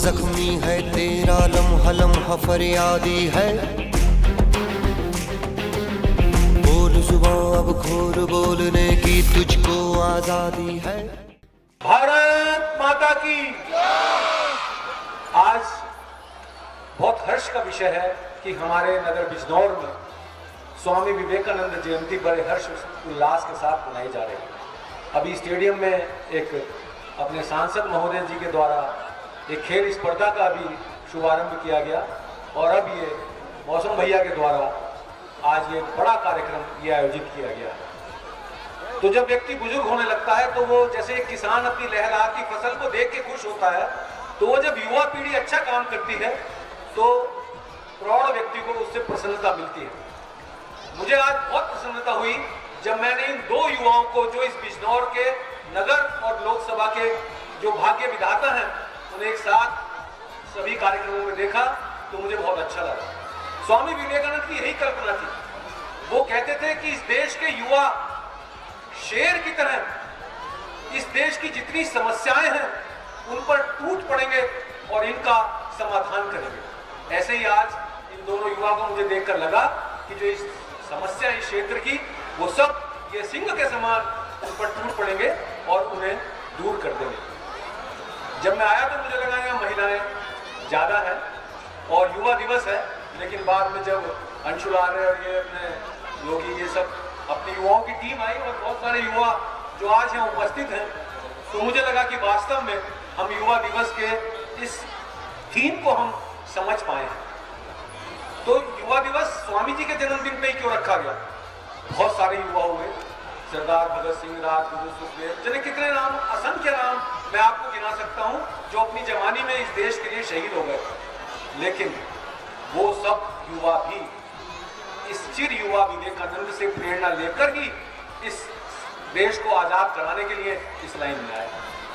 जख्मी है तेरा लम्हा लम्हा फरियादी है। बोल जुबान अब खोल बोलने की तुझको आजादी है। भारत माता की। आज बहुत हर्ष का विषय है कि हमारे नगर बिजनौर में स्वामी विवेकानंद जयंती बड़े हर्ष उल्लास के साथ मनाई जा रही है। अभी स्टेडियम में एक अपने सांसद महोदय जी के द्वारा एक खेल स्पर्धा का भी शुभारंभ किया गया और अब ये मौसम भैया के द्वारा आज ये बड़ा कार्यक्रम ये आयोजित किया गया है। तो जब व्यक्ति बुजुर्ग होने लगता है तो वो जैसे एक किसान अपनी लहलहाती फसल को देख के खुश होता है, तो वो जब युवा पीढ़ी अच्छा काम करती है तो प्रौढ़ व्यक्ति को उससे प्रसन्नता मिलती है। मुझे आज बहुत प्रसन्नता हुई जब मैंने इन दो युवाओं को जो इस बिजनौर के नगर और लोकसभा के जो भाग्य विधाता हैं उन्हें एक साथ सभी कार्यक्रमों में देखा तो मुझे बहुत अच्छा लगा। स्वामी विवेकानंद की यही कल्पना थी। वो कहते थे कि इस देश के युवा शेर की तरह इस देश की जितनी समस्याएं हैं उन पर टूट पड़ेंगे और इनका समाधान करेंगे। ऐसे ही आज इन दोनों युवाओं को मुझे देखकर लगा कि जो इस समस्या इस क्षेत्र की वो सब ये सिंह के समान उन पर टूट पड़ेंगे और उन्हें दूर कर देंगे। जब मैं आया तो मुझे लगा यहाँ महिलाएं ज्यादा है और युवा दिवस है, लेकिन बाद में जब अंशुलार्य और ये अपने योगी ये सब अपनी युवाओं की टीम आई और बहुत सारे युवा जो आज यहाँ उपस्थित हैं, तो मुझे लगा कि वास्तव में हम युवा दिवस के इस थीम को हम समझ पाए हैं। तो युवा दिवस स्वामी जी के जन्मदिन पे ही क्यों रखा गया? बहुत सारे युवा हुए, सरदार भगत सिंह, राजगुरु, सुखदेव, जिन्हें कितने नाम, असंख्य नाम मैं आपको गिना सकता हूं जो अपनी जवानी में इस देश के लिए शहीद हो गए। लेकिन वो सब युवा भी इस चिर युवा विवेकानंद से प्रेरणा लेकर ही इस देश को आजाद कराने के लिए इस लाइन में आए।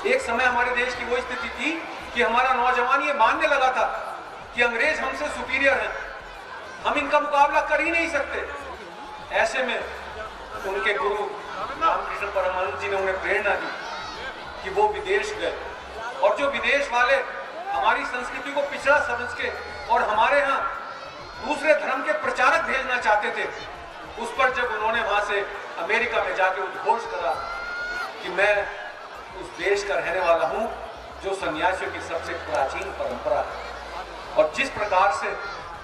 एक समय हमारे देश की वो स्थिति थी कि हमारा नौजवान ये मानने लगा था कि अंग्रेज हमसे सुपीरियर हैं, हम इनका मुकाबला कर ही नहीं सकते। ऐसे में उनके गुरु रामकृष्ण परमहंस जी ने उन्हें प्रेरणा दी कि वो विदेश गए और जो विदेश वाले हमारी संस्कृति को पिछड़ा समझ के और हमारे यहाँ दूसरे धर्म के प्रचारक भेजना चाहते थे, उस पर जब उन्होंने वहां से अमेरिका में जाके उद्घोष करा कि मैं उस देश का रहने वाला हूं जो सन्यासियों की सबसे प्राचीन परंपरा है और जिस प्रकार से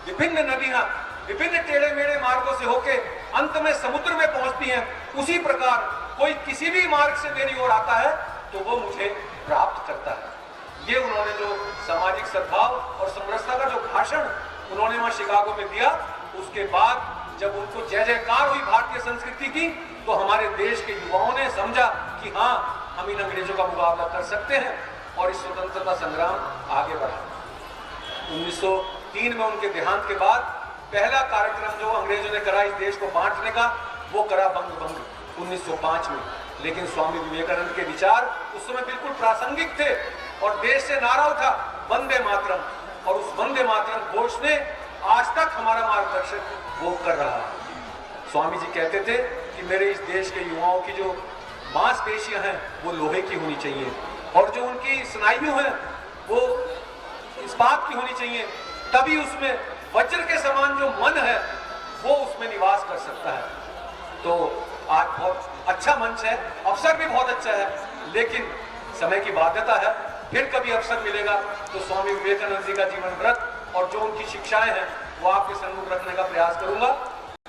विभिन्न नदियां विभिन्न टेढ़े मेढ़े मार्गों से होके अंत में समुद्र में पहुंचती हैं, उसी प्रकार कोई किसी भी मार्ग से मेरी ओर आता है तो वो मुझे प्राप्त करता है। ये उन्होंने जो सामाजिक सद्भाव और समरसता का जो भाषण उन्होंने वहां शिकागो में दिया, उसके बाद जब उनको जय जयकार हुई भारतीय संस्कृति की, तो हमारे देश के युवाओं ने समझा कि हाँ, हम इन अंग्रेजों का मुकाबला कर सकते हैं और इस स्वतंत्रता संग्राम आगे बढ़ा। 1903 में उनके देहांत के बाद पहला कार्यक्रम जो अंग्रेजों ने करा इस देश को बांटने का, वो करा बंग भंग 1905 में। लेकिन स्वामी विवेकानंद के विचार उस समय बिल्कुल प्रासंगिक थे और देश से नारा उठा वंदे मातरम, और उस वंदे मातरम घोष ने आज तक हमारा मार्गदर्शन वो कर रहा है। स्वामी जी कहते थे कि मेरे इस देश के युवाओं की जो मांसपेशियां हैं वो लोहे की होनी चाहिए और जो उनकी स्नायु है वो इस्पात की होनी चाहिए, तभी उसमें वज्र के समान जो मन है वो उसमें निवास कर सकता है। तो आज बहुत अच्छा मंच है, अवसर भी बहुत अच्छा है, लेकिन समय की बाध्यता है। फिर कभी अवसर मिलेगा तो स्वामी विवेकानंद जी का जीवन व्रत और जो उनकी शिक्षाएं हैं वो आपके सम्मुख रखने का प्रयास करूंगा।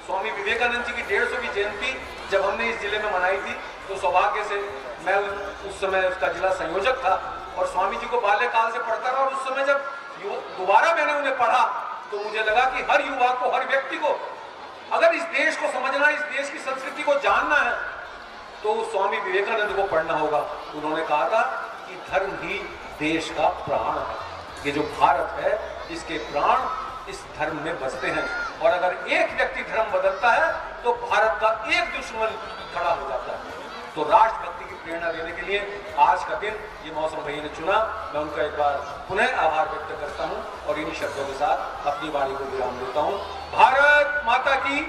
स्वामी विवेकानंद जी की 150वीं जयंती जब हमने इस जिले में मनाई थी तो सौभाग्य से मैं उस समय उसका जिला संयोजक था और स्वामी जी को बाल्यकाल से पढ़ता रहा, और उस समय जब दोबारा मैंने उन्हें पढ़ा तो मुझे लगा कि हर युवा को, हर व्यक्ति को अगर इस देश को समझना, इस देश की संस्कृति को जानना है तो स्वामी विवेकानंद को पढ़ना होगा। उन्होंने कहा था कि धर्म ही देश का प्राण है। ये जो भारत है इसके प्राण इस धर्म में बसते हैं और अगर एक व्यक्ति धर्म बदलता है तो भारत का एक दुश्मन खड़ा हो जाता है। तो राष्ट्रभक्ति की प्रेरणा देने के लिए आज का दिन ये मौसम भैया ने चुना। मैं उनका एक बार पुनः आभार व्यक्त करता हूं और इन्हीं शब्दों के साथ अपनी वाणी को विराम देता हूं। भारत माता की